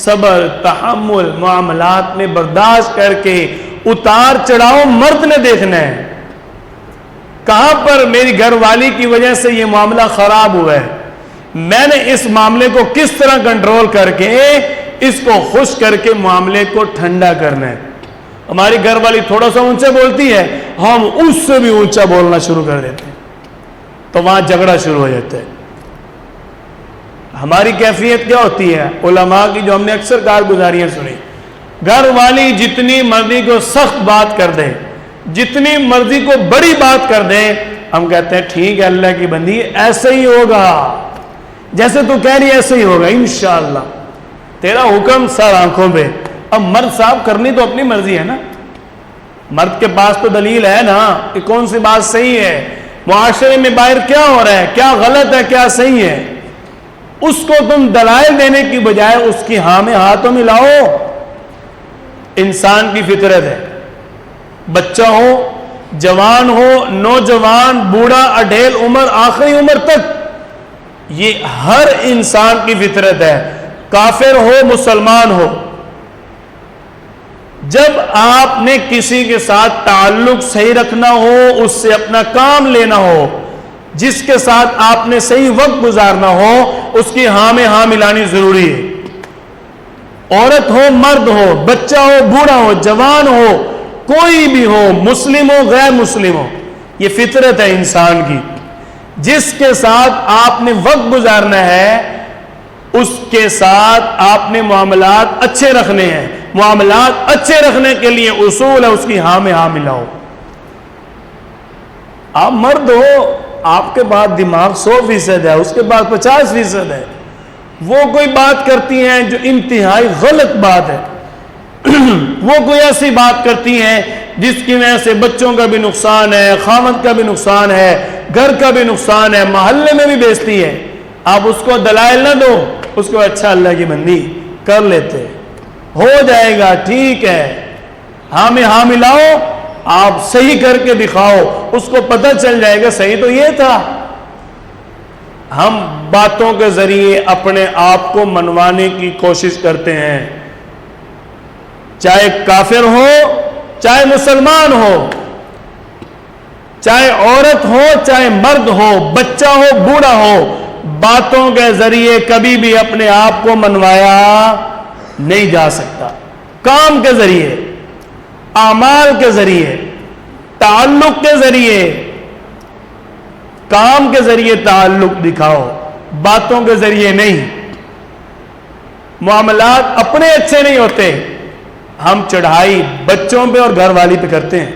صبر تحمل معاملات میں برداشت کر کے اتار چڑھاؤ مرد نے دیکھنا ہے. کہاں پر میری گھر والی کی وجہ سے یہ معاملہ خراب ہوا ہے, میں نے اس معاملے کو کس طرح کنٹرول کر کے اس کو خوش کر کے معاملے کو ٹھنڈا کرنا ہے. ہماری گھر والی تھوڑا سا اونچا بولتی ہے, ہم اس سے بھی اونچا بولنا شروع کر دیتے ہیں, تو وہاں جھگڑا شروع ہو جاتا ہے. ہماری کیفیت کیا ہوتی ہے؟ علماء کی جو ہم نے اکثر کارگزاریاں سنی, گھر والی جتنی مرضی کو سخت بات کر دے, جتنی مرضی کو بڑی بات کر دے, ہم کہتے ہیں ٹھیک ہے اللہ کی بندی ایسے ہی ہوگا, جیسے تو کہہ رہی ایسے ہی ہوگا انشاءاللہ, تیرا حکم سر آنکھوں پہ. اب مرد صاحب کرنی تو اپنی مرضی ہے نا, مرد کے پاس تو دلیل ہے نا کہ کون سی بات صحیح ہے, معاشرے میں باہر کیا ہو رہا ہے, کیا غلط ہے کیا صحیح ہے. اس کو تم دلائل دینے کی بجائے اس کی ہاں میں ہاتھوں میں لاؤ. انسان کی فطرت ہے, بچہ ہو جوان ہو نوجوان بوڑھا اڈھیل عمر آخری عمر تک, یہ ہر انسان کی فطرت ہے, کافر ہو مسلمان ہو. جب آپ نے کسی کے ساتھ تعلق صحیح رکھنا ہو, اس سے اپنا کام لینا ہو, جس کے ساتھ آپ نے صحیح وقت گزارنا ہو, اس کی ہاں میں ہاں ملانی ضروری ہے. عورت ہو مرد ہو بچہ ہو بوڑھا ہو جوان ہو کوئی بھی ہو, مسلم ہو غیر مسلم ہو, یہ فطرت ہے انسان کی. جس کے ساتھ آپ نے وقت گزارنا ہے اس کے ساتھ آپ نے معاملات اچھے رکھنے ہیں. معاملات اچھے رکھنے کے لیے اصول ہے اس کی ہاں میں ہاں ملاؤ. آپ مرد ہو, آپ کے پاس دماغ 100% ہے, اس کے پاس 50% ہے, وہ کوئی بات کرتی ہیں جو انتہائی غلط بات ہے, وہ کوئی ایسی بات کرتی ہیں جس کی وجہ سے بچوں کا بھی نقصان ہے, خاوند کا بھی نقصان ہے, گھر کا بھی نقصان ہے, محلے میں بھی بیچتی ہے. آپ اس کو دلائل نہ دو, اس کو اچھا اللہ کی بندی کر لیتے ہو جائے گا ٹھیک ہے, ہاں میں ہاں ملاؤ, آپ صحیح کر کے دکھاؤ, اس کو پتہ چل جائے گا صحیح تو یہ تھا. ہم باتوں کے ذریعے اپنے آپ کو منوانے کی کوشش کرتے ہیں, چاہے کافر ہو چاہے مسلمان ہو, چاہے عورت ہو چاہے مرد ہو, بچہ ہو بوڑھا ہو, باتوں کے ذریعے کبھی بھی اپنے آپ کو منوایا نہیں جا سکتا. کام کے ذریعے, اعمال کے ذریعے, تعلق کے ذریعے, کام کے ذریعے تعلق دکھاؤ, باتوں کے ذریعے نہیں. معاملات اپنے اچھے نہیں ہوتے, ہم چڑھائی بچوں پہ اور گھر والی پہ کرتے ہیں.